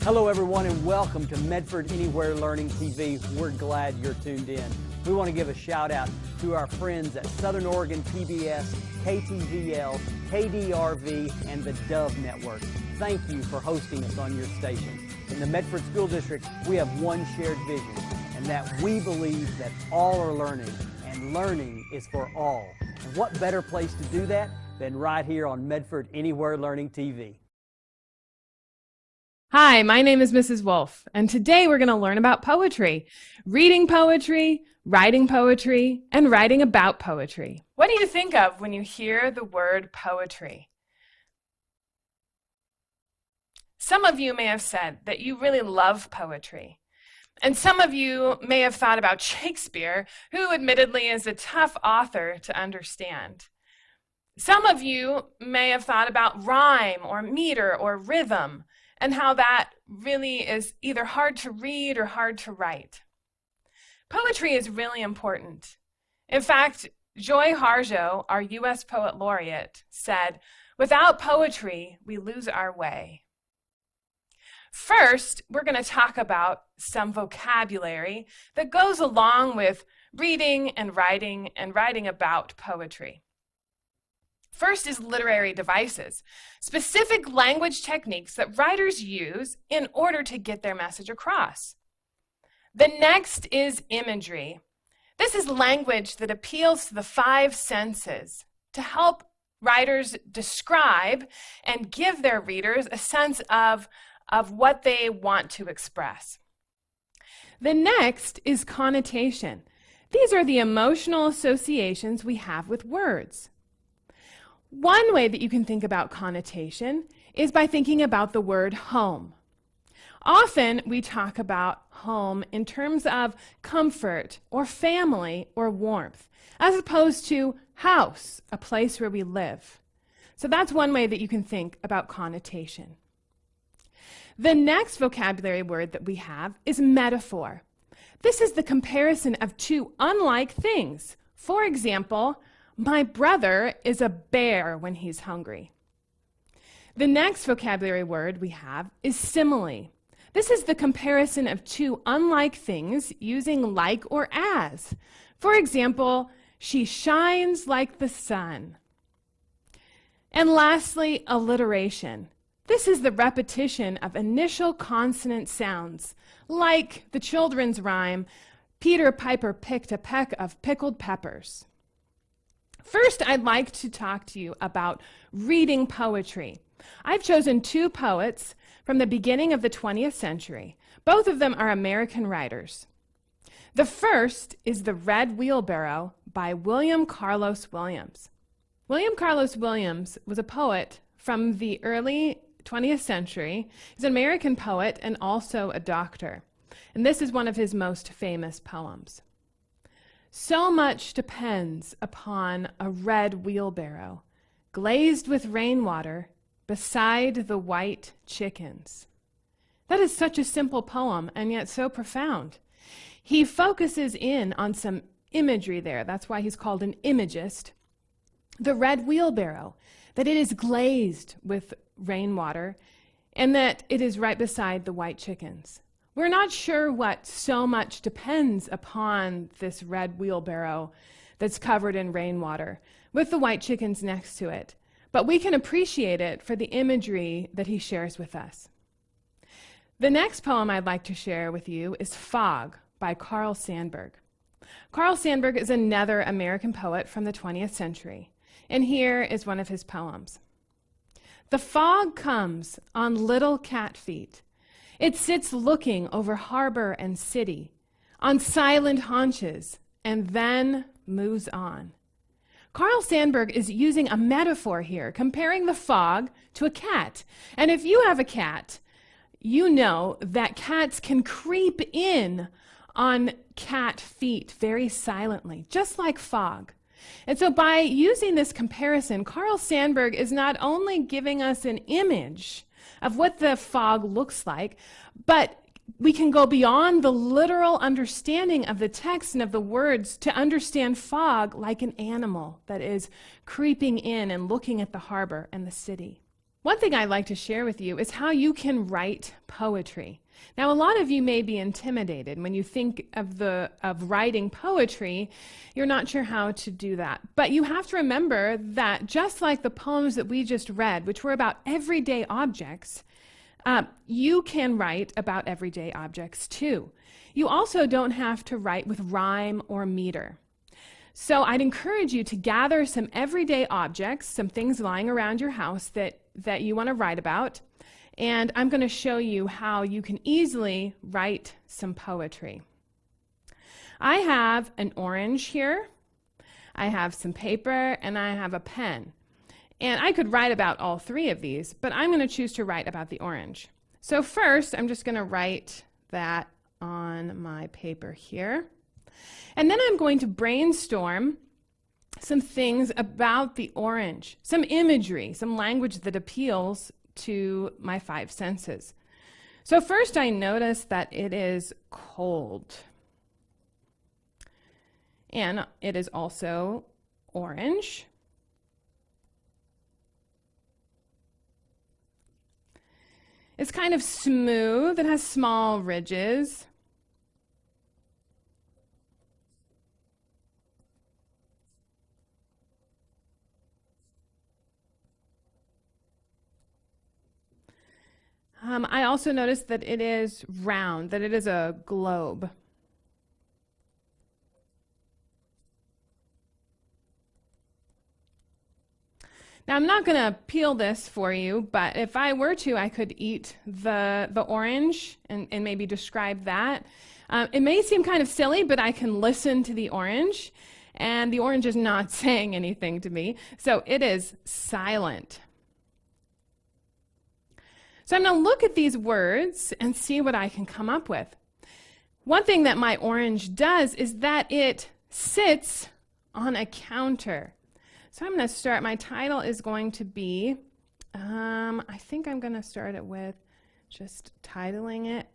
Hello everyone and welcome to Medford Anywhere Learning TV. We're glad you're tuned in. We want to give a shout out to our friends at Southern Oregon PBS, KTVL, KDRV, and the Dove Network. Thank you for hosting us on your station. In the Medford School District, we have one shared vision, and that we believe that all are learning, and learning is for all. And what better place to do that than right here on Medford Anywhere Learning TV. Hi, my name is Mrs. Wolf, and today we're going to learn about poetry, reading poetry, writing poetry, and writing about poetry. What do you think of when you hear the word poetry? Some of you may have said that you really love poetry, and some of you may have thought about Shakespeare, who admittedly is a tough author to understand. Some of you may have thought about rhyme or meter or rhythm, and how that really is either hard to read or hard to write. Poetry is really important. In fact, Joy Harjo, our U.S. Poet Laureate, said, "Without poetry, we lose our way." First, we're going to talk about some vocabulary that goes along with reading and writing about poetry. First is literary devices, specific language techniques that writers use in order to get their message across. The next is imagery. This is language that appeals to the five senses to help writers describe and give their readers a sense of what they want to express. The next is connotation. These are the emotional associations we have with words. One way that you can think about connotation is by thinking about the word home. Often we talk about home in terms of comfort or family or warmth, as opposed to house, a place where we live. So that's one way that you can think about connotation. The next vocabulary word that we have is metaphor. This is the comparison of two unlike things. For example, my brother is a bear when he's hungry. The next vocabulary word we have is simile. This is the comparison of two unlike things using like or as. For example, she shines like the sun. And lastly, alliteration. This is the repetition of initial consonant sounds, like the children's rhyme, Peter Piper picked a peck of pickled peppers. First, I'd like to talk to you about reading poetry. I've chosen two poets from the beginning of the 20th century. Both of them are American writers. The first is The Red Wheelbarrow by William Carlos Williams. William Carlos Williams was a poet from the early 20th century. He's an American poet and also a doctor. And this is one of his most famous poems. So much depends upon a red wheelbarrow, glazed with rainwater, beside the white chickens. That is such a simple poem, and yet so profound. He focuses in on some imagery there. That's why he's called an imagist. The red wheelbarrow, that it is glazed with rainwater, and that it is right beside the white chickens. We're not sure what so much depends upon this red wheelbarrow that's covered in rainwater with the white chickens next to it, but we can appreciate it for the imagery that he shares with us. The next poem I'd like to share with you is Fog by Carl Sandburg. Carl Sandburg is another American poet from the 20th century, and here is one of his poems. The fog comes on little cat feet. It sits looking over harbor and city, on silent haunches, and then moves on. Carl Sandburg is using a metaphor here, comparing the fog to a cat. And if you have a cat, you know that cats can creep in on cat feet very silently, just like fog. And so by using this comparison, Carl Sandburg is not only giving us an image of what the fog looks like, but we can go beyond the literal understanding of the text and of the words to understand fog like an animal that is creeping in and looking at the harbor and the city. One thing I'd like to share with you is how you can write poetry. Now, a lot of you may be intimidated when you think of writing poetry. You're not sure how to do that. But you have to remember that just like the poems that we just read, which were about everyday objects, you can write about everyday objects too. You also don't have to write with rhyme or meter. So I'd encourage you to gather some everyday objects, some things lying around your house that you want to write about, and I'm going to show you how you can easily write some poetry. I have an orange here, I have some paper, and I have a pen. And I could write about all three of these, but I'm going to choose to write about the orange. So first, I'm just going to write that on my paper here. And then I'm going to brainstorm some things about the orange, some imagery, some language that appeals to my five senses. So first I notice that it is cold. And it is also orange. It's kind of smooth. It has small ridges. I also noticed that it is round, that it is a globe. Now, I'm not going to peel this for you, but if I were to, I could eat the orange and maybe describe that. It may seem kind of silly, but I can listen to the orange, and the orange is not saying anything to me, so it is silent. So I'm going to look at these words and see what I can come up with. One thing that my orange does is that it sits on a counter. So I'm going to start, my title is going to be, I think I'm going to start it with just titling it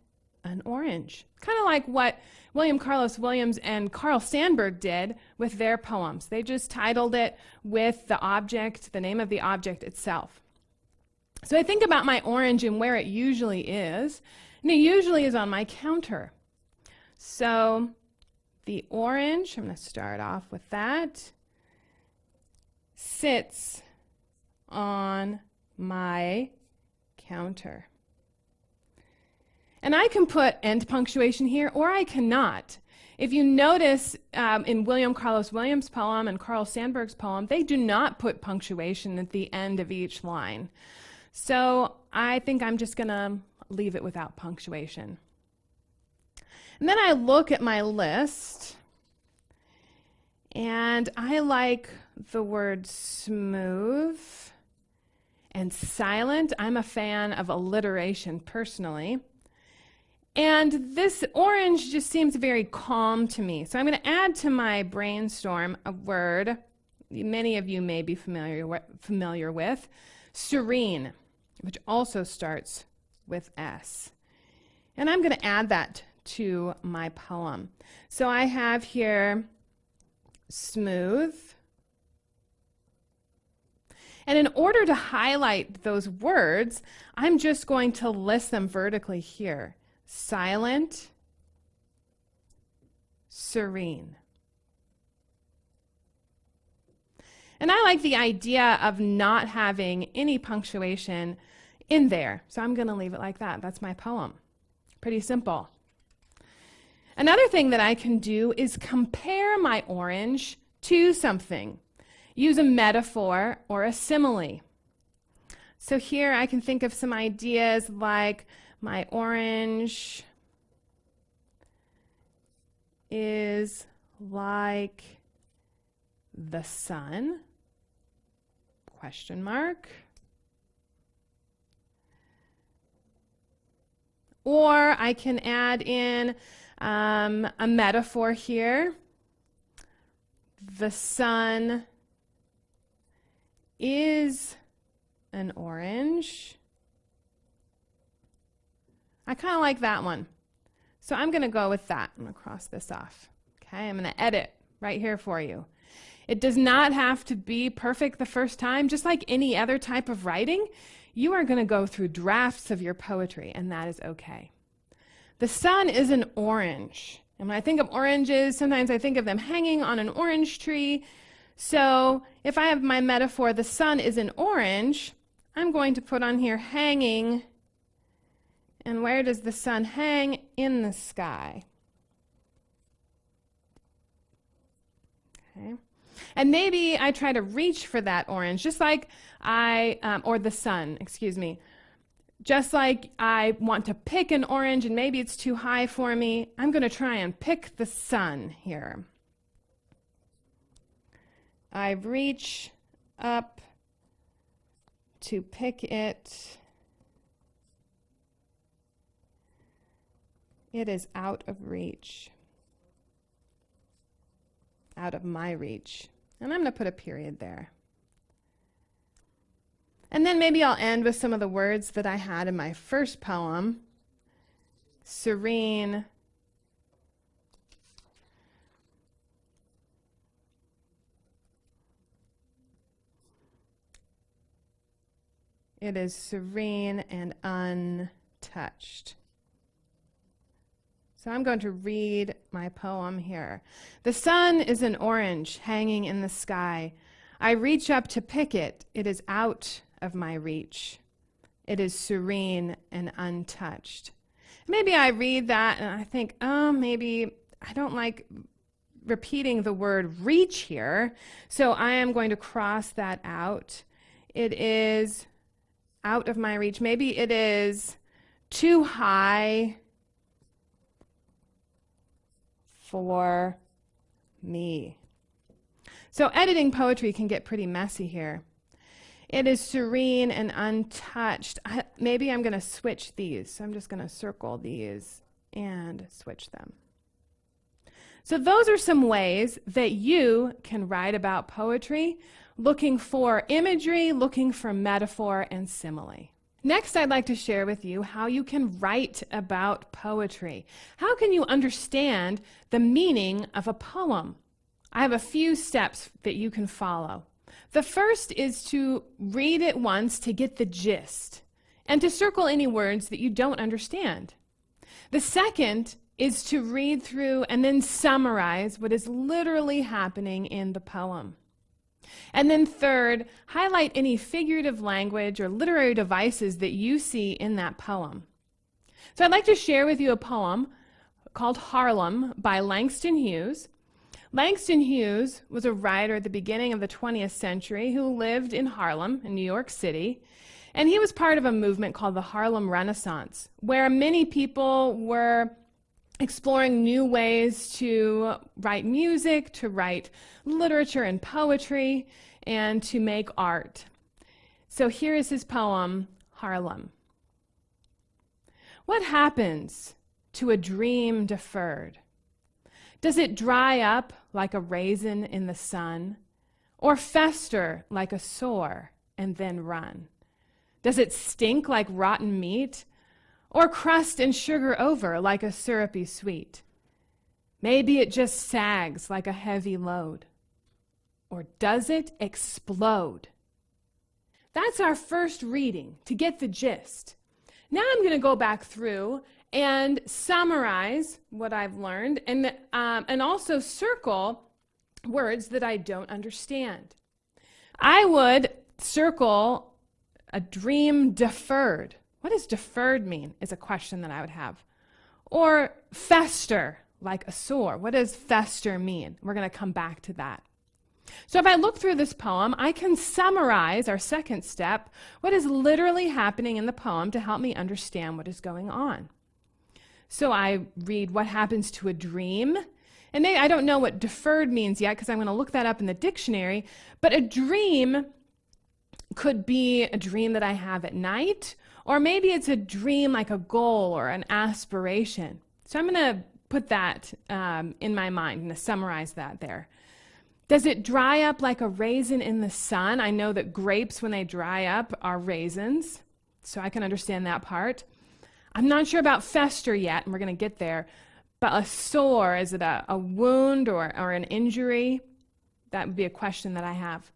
an orange. Kind of like what William Carlos Williams and Carl Sandburg did with their poems. They just titled it with the object, the name of the object itself. So I think about my orange and where it usually is, and it usually is on my counter. So the orange, I'm going to start off with that, sits on my counter. And I can put end punctuation here, or I cannot. If you notice in William Carlos Williams' poem and Carl Sandburg's poem, they do not put punctuation at the end of each line. So I think I'm just going to leave it without punctuation. And then I look at my list, and I like the word smooth and silent. I'm a fan of alliteration personally. And this orange just seems very calm to me. So I'm going to add to my brainstorm a word many of you may be familiar with, serene, which also starts with S. And I'm going to add that to my poem. So I have here smooth. And in order to highlight those words, I'm just going to list them vertically here. Silent, serene. And I like the idea of not having any punctuation in there. So I'm going to leave it like that. That's my poem. Pretty simple. Another thing that I can do is compare my orange to something. Use a metaphor or a simile. So here I can think of some ideas like my orange is like the sun, question mark. Or I can add in a metaphor here. The sun is an orange. I kind of like that one. So I'm going to go with that. I'm going to cross this off. Okay, I'm going to edit right here for you. It does not have to be perfect the first time. Just like any other type of writing, you are going to go through drafts of your poetry, and that is okay. The sun is an orange. And when I think of oranges, sometimes I think of them hanging on an orange tree. So if I have my metaphor, the sun is an orange, I'm going to put on here hanging. And where does the sun hang? In the sky. Okay. And maybe I try to reach for that orange, just like or the sun, excuse me. Just like I want to pick an orange and maybe it's too high for me, I'm going to try and pick the sun here. I reach up to pick it. It is out of reach. Out of my reach. And I'm going to put a period there. And then maybe I'll end with some of the words that I had in my first poem. Serene. It is serene and untouched. So I'm going to read my poem here. The sun is an orange hanging in the sky. I reach up to pick it. It is out of my reach. It is serene and untouched. Maybe I read that and I think, oh, maybe I don't like repeating the word reach here, so I am going to cross that out. It is out of my reach. Maybe it is too high for me. So editing poetry can get pretty messy here. It is serene and untouched. Maybe I'm going to switch these. So I'm just going to circle these and switch them. So those are some ways that you can write about poetry, looking for imagery, looking for metaphor and simile. Next, I'd like to share with you how you can write about poetry. How can you understand the meaning of a poem? I have a few steps that you can follow. The first is to read it once to get the gist and to circle any words that you don't understand. The second is to read through and then summarize what is literally happening in the poem. And then third, highlight any figurative language or literary devices that you see in that poem. So I'd like to share with you a poem called Harlem by Langston Hughes. Langston Hughes was a writer at the beginning of the 20th century who lived in Harlem, in New York City, and he was part of a movement called the Harlem Renaissance, where many people were exploring new ways to write music, to write literature and poetry, and to make art. So here is his poem, Harlem. What happens to a dream deferred? Does it dry up like a raisin in the sun, or fester like a sore and then run? Does it stink like rotten meat, or crust and sugar over like a syrupy sweet? Maybe it just sags like a heavy load. Or does it explode? That's our first reading to get the gist. Now I'm going to go back through and summarize what I've learned and also circle words that I don't understand. I would circle a dream deferred. What does deferred mean is a question that I would have. Or fester, like a sore. What does fester mean? We're going to come back to that. So if I look through this poem, I can summarize our second step, what is literally happening in the poem to help me understand what is going on. So I read what happens to a dream. And maybe I don't know what deferred means yet because I'm going to look that up in the dictionary. But a dream could be a dream that I have at night, or maybe it's a dream like a goal or an aspiration. So I'm going to put that in my mind and to summarize that there. Does it dry up like a raisin in the sun? I know that grapes, when they dry up, are raisins, so I can understand that part. I'm not sure about fester yet, and we're going to get there. But a sore, is it a wound or an injury? That would be a question that I have.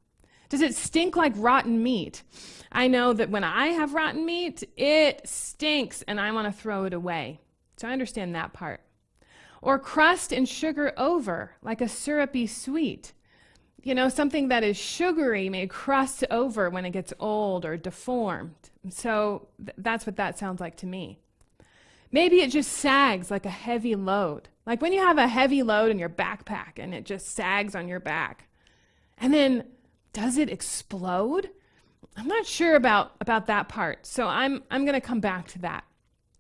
Does it stink like rotten meat? I know that when I have rotten meat, it stinks and I want to throw it away. So I understand that part. Or crust and sugar over, like a syrupy sweet. You know, something that is sugary may crust over when it gets old or deformed. So that's what that sounds like to me. Maybe it just sags like a heavy load. Like when you have a heavy load in your backpack and it just sags on your back. And then does it explode? I'm not sure about that part, so I'm going to come back to that.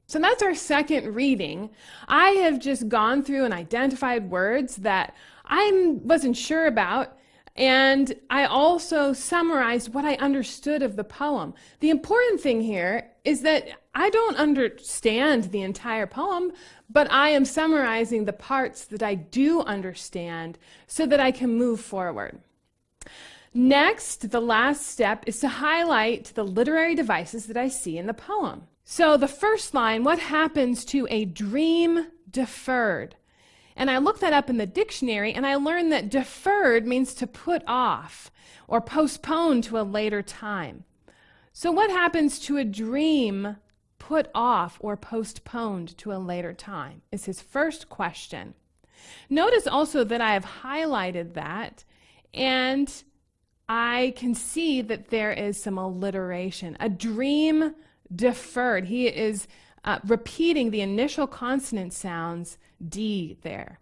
So that's our second reading. I have just gone through and identified words that I wasn't sure about, and I also summarized what I understood of the poem. The important thing here is that I don't understand the entire poem, but I am summarizing the parts that I do understand so that I can move forward. Next, the last step is to highlight the literary devices that I see in the poem. So the first line, what happens to a dream deferred? And I looked that up in the dictionary and I learned that deferred means to put off or postpone to a later time. So what happens to a dream put off or postponed to a later time is his first question. Notice also that I have highlighted that and I can see that there is some alliteration. A dream deferred. He is repeating the initial consonant sounds, D there.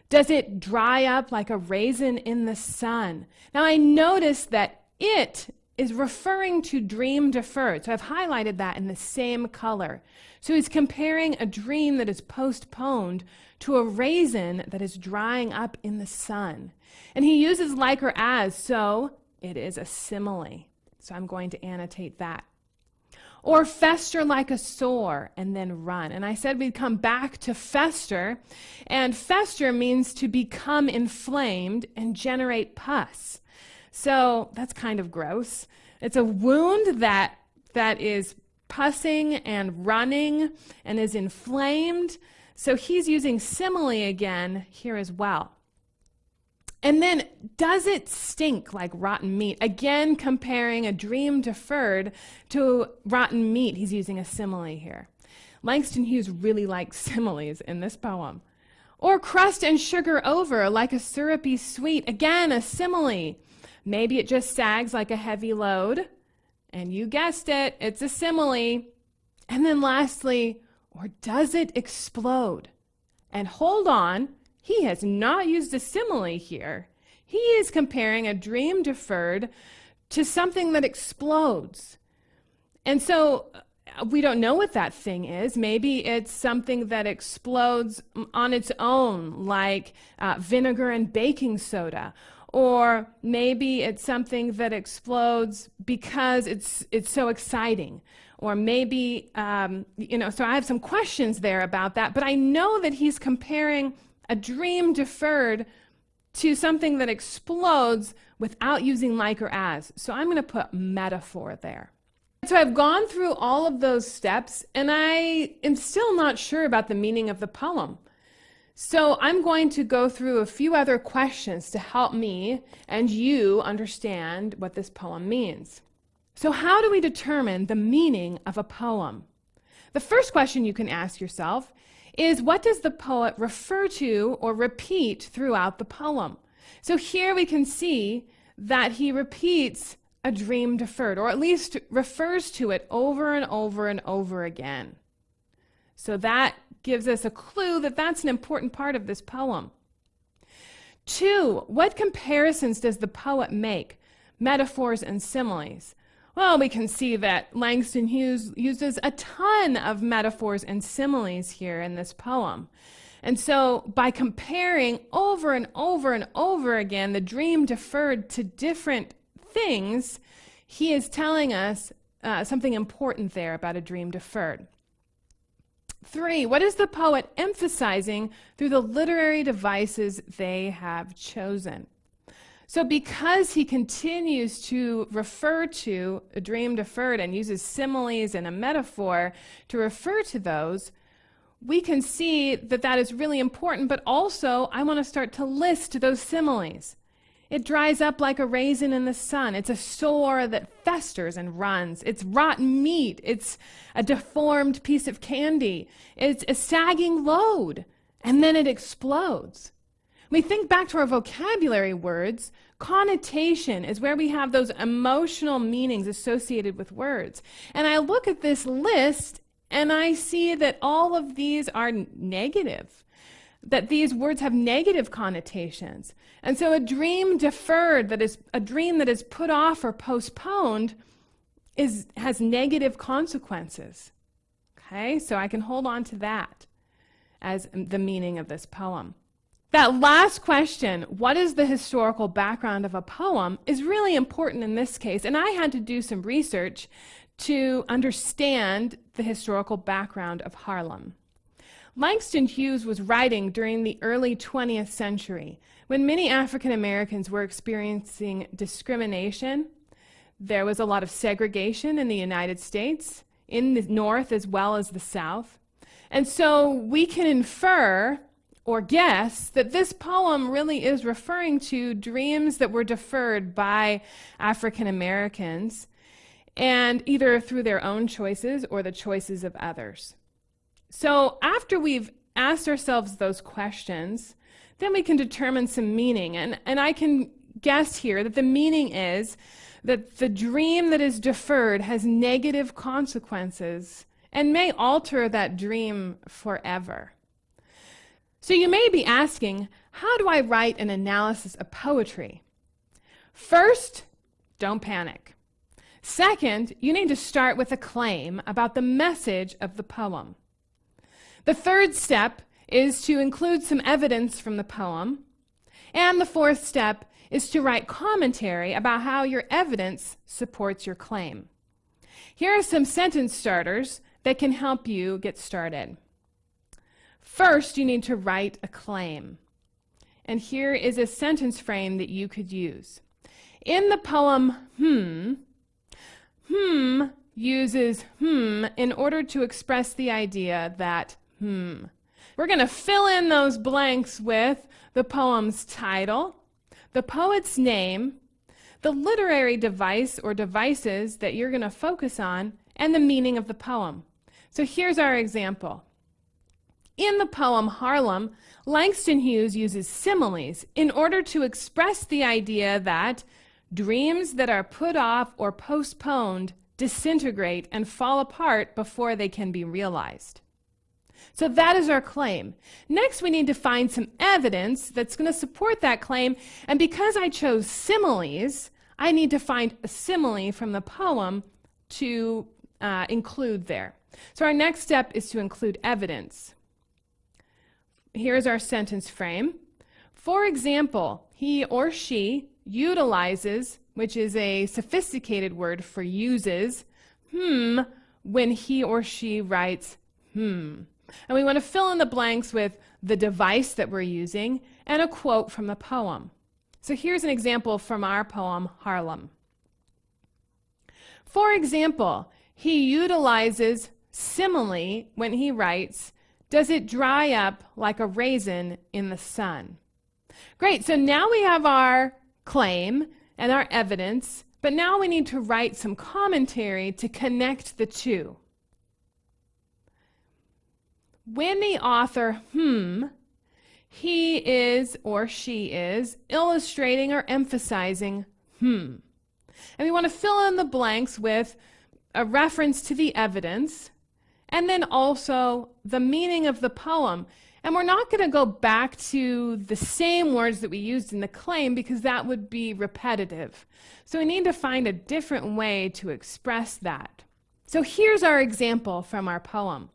Does it dry up like a raisin in the sun? Now I notice that it is referring to dream deferred. So I've highlighted that in the same color. So he's comparing a dream that is postponed to a raisin that is drying up in the sun. And he uses like or as, so it is a simile. So I'm going to annotate that. Or fester like a sore and then run. And I said we'd come back to fester. And fester means to become inflamed and generate pus. So that's kind of gross. It's a wound that is pussing and running and is inflamed. So he's using simile again here as well. And then, does it stink like rotten meat? Again, comparing a dream deferred to rotten meat. He's using a simile here. Langston Hughes really likes similes in this poem. Or crust and sugar over like a syrupy sweet. Again, a simile. Maybe it just sags like a heavy load. And you guessed it, it's a simile. And then lastly, or does it explode? And hold on. He has not used a simile here. He is comparing a dream deferred to something that explodes. And so we don't know what that thing is. Maybe it's something that explodes on its own, like vinegar and baking soda. Or maybe it's something that explodes because it's so exciting. Or maybe, so I have some questions there about that. But I know that he's comparing a dream deferred to something that explodes without using like or as. So I'm going to put metaphor there. So I've gone through all of those steps, and I am still not sure about the meaning of the poem. So I'm going to go through a few other questions to help me and you understand what this poem means. So how do we determine the meaning of a poem? The first question you can ask yourself is, what does the poet refer to or repeat throughout the poem? So here we can see that he repeats a dream deferred, or at least refers to it over and over and over again. So that gives us a clue that that's an important part of this poem. 2, what comparisons does the poet make? Metaphors and similes. Well, we can see that Langston Hughes uses a ton of metaphors and similes here in this poem. And so by comparing over and over and over again the dream deferred to different things, he is telling us something important there about a dream deferred. 3, what is the poet emphasizing through the literary devices they have chosen? So because he continues to refer to a dream deferred and uses similes and a metaphor to refer to those, we can see that that is really important, but also I want to start to list those similes. It dries up like a raisin in the sun. It's a sore that festers and runs. It's rotten meat. It's a deformed piece of candy. It's a sagging load, and then it explodes. We think back to our vocabulary words. Connotation is where we have those emotional meanings associated with words. And I look at this list and I see that all of these are negative, that these words have negative connotations. And so a dream deferred, that is a dream that is put off or postponed, has negative consequences. Okay, so I can hold on to that as the meaning of this poem. That last question, what is the historical background of a poem, is really important in this case. And I had to do some research to understand the historical background of Harlem. Langston Hughes was writing during the early 20th century when many African Americans were experiencing discrimination. There was a lot of segregation in the United States, in the North as well as the South. And so we can infer or guess that this poem really is referring to dreams that were deferred by African Americans, and either through their own choices or the choices of others. So after we've asked ourselves those questions, then we can determine some meaning. And I can guess here that the meaning is that the dream that is deferred has negative consequences and may alter that dream forever. So you may be asking, how do I write an analysis of poetry? First, don't panic. Second, you need to start with a claim about the message of the poem. The third step is to include some evidence from the poem. And the fourth step is to write commentary about how your evidence supports your claim. Here are some sentence starters that can help you get started. First, you need to write a claim. And here is a sentence frame that you could use. In the poem, uses in order to express the idea that We're going to fill in those blanks with the poem's title, the poet's name, the literary device or devices that you're going to focus on, and the meaning of the poem. So here's our example. In the poem Harlem, Langston Hughes uses similes in order to express the idea that dreams that are put off or postponed disintegrate and fall apart before they can be realized. So that is our claim. Next, we need to find some evidence that's going to support that claim. And because I chose similes, I need to find a simile from the poem to include there. So our next step is to include evidence. Here's our sentence frame. For example, he or she utilizes, which is a sophisticated word for uses, when he or she writes And we want to fill in the blanks with the device that we're using and a quote from the poem. So here's an example from our poem, Harlem. For example, he utilizes simile when he writes, "Does it dry up like a raisin in the sun?" Great, so now we have our claim and our evidence, but now we need to write some commentary to connect the two. When the author, he is or she is illustrating or emphasizing, And we want to fill in the blanks with a reference to the evidence and then also the meaning of the poem. And we're not going to go back to the same words that we used in the claim because that would be repetitive. So we need to find a different way to express that. So here's our example from our poem.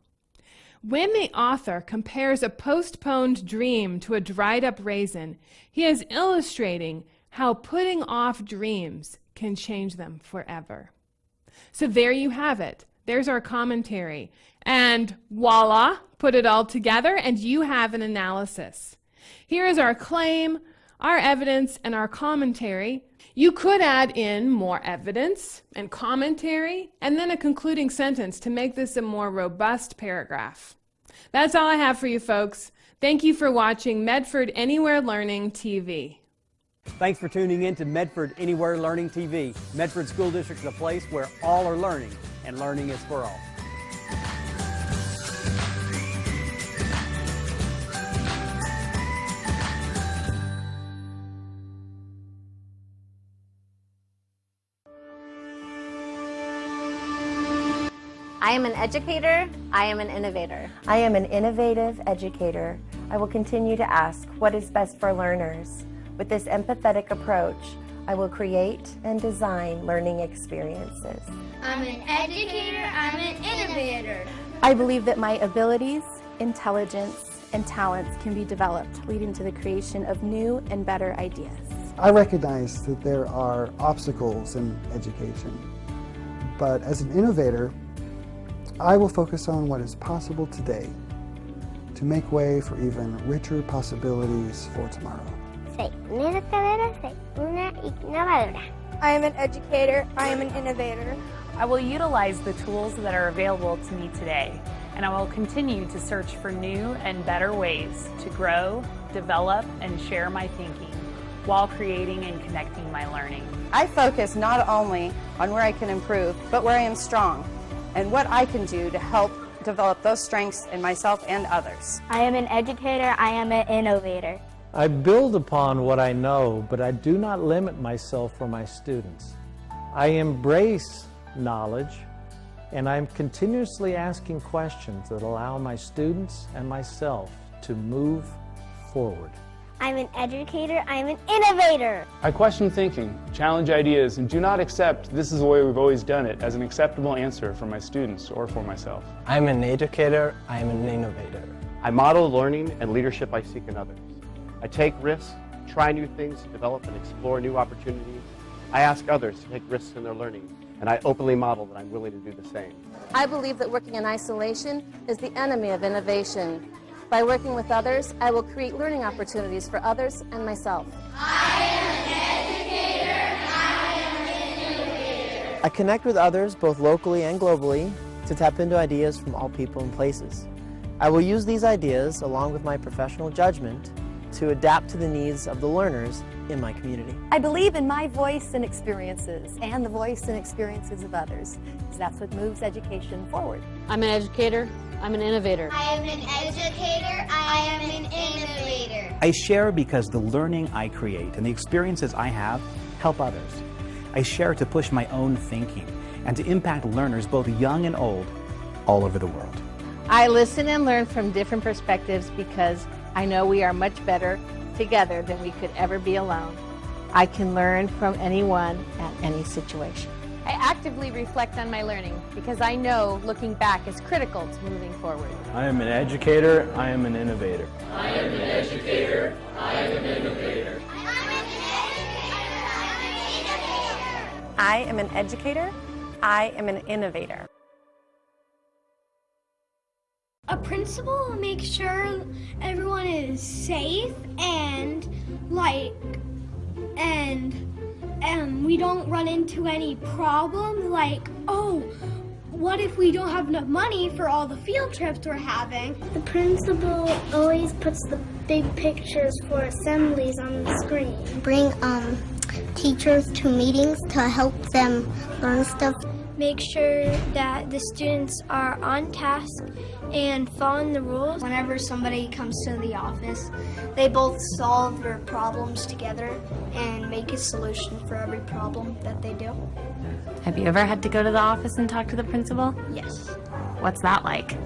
When the author compares a postponed dream to a dried up raisin, he is illustrating how putting off dreams can change them forever. So there you have it. There's our commentary. And voila, put it all together and you have an analysis. Here is our claim, our evidence, and our commentary. You could add in more evidence and commentary and then a concluding sentence to make this a more robust paragraph. That's all I have for you folks. Thank you for watching Medford Anywhere Learning TV. Thanks for tuning in to Medford Anywhere Learning TV. Medford School District is a place where all are learning, and learning is for all. I am an educator. I am an innovator. I am an innovative educator. I will continue to ask what is best for learners. With this empathetic approach, I will create and design learning experiences. I'm an educator. I'm an innovator. I believe that my abilities, intelligence, and talents can be developed, leading to the creation of new and better ideas. I recognize that there are obstacles in education, but as an innovator, I will focus on what is possible today to make way for even richer possibilities for tomorrow. Soy una educadora, soy una innovadora. I am an educator. I am an innovator. I will utilize the tools that are available to me today, and I will continue to search for new and better ways to grow, develop, and share my thinking while creating and connecting my learning. I focus not only on where I can improve, but where I am strong and what I can do to help develop those strengths in myself and others. I am an educator. I am an innovator. I build upon what I know, but I do not limit myself for my students. I embrace knowledge, and I'm continuously asking questions that allow my students and myself to move forward. I'm an educator. I'm an innovator. I question thinking, challenge ideas, and do not accept this is the way we've always done it as an acceptable answer for my students or for myself. I'm an educator. I am an innovator. I model learning and leadership I seek in others. I take risks, try new things, develop and explore new opportunities. I ask others to take risks in their learning, and I openly model that I'm willing to do the same. I believe that working in isolation is the enemy of innovation. By working with others, I will create learning opportunities for others and myself. I am an educator. I am an innovator. I connect with others both locally and globally to tap into ideas from all people and places. I will use these ideas along with my professional judgment to adapt to the needs of the learners in my community. I believe in my voice and experiences and the voice and experiences of others, because that's what moves education forward. I'm an educator. I'm an innovator. I am an educator. I am an innovator. I share because the learning I create and the experiences I have help others. I share to push my own thinking and to impact learners both young and old all over the world. I listen and learn from different perspectives because I know we are much better together than we could ever be alone. I can learn from anyone at any situation. I actively reflect on my learning because I know looking back is critical to moving forward. I am an educator. I am an innovator. I am an educator. I am an innovator. I am an educator. I am an innovator. A principal makes sure everyone is safe and we don't run into any problems like, oh, what if we don't have enough money for all the field trips we're having? The principal always puts the big pictures for assemblies on the screen. Bring teachers to meetings to help them learn stuff. Make sure that the students are on task and following the rules. Whenever somebody comes to the office, they both solve their problems together and make a solution for every problem that they do. Have you ever had to go to the office and talk to the principal? Yes. What's that like?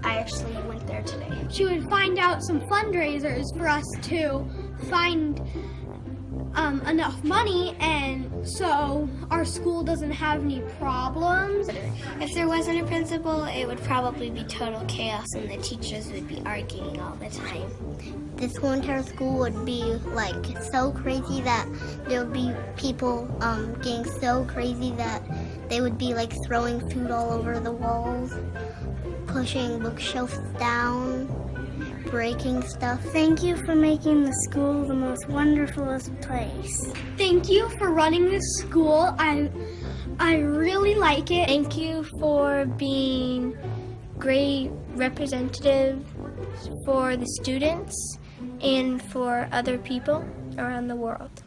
I actually went there today. She would find out some fundraisers for us to find enough money, and so our school doesn't have any problems. If there wasn't a principal, it would probably be total chaos and the teachers would be arguing all the time. This whole entire school would be like so crazy that there would be people getting so crazy that they would be like throwing food all over the walls, pushing bookshelves down, breaking stuff. Thank you for making the school the most wonderfulest place. Thank you for running this school. I really like it. Thank you for being great representative for the students and for other people around the world.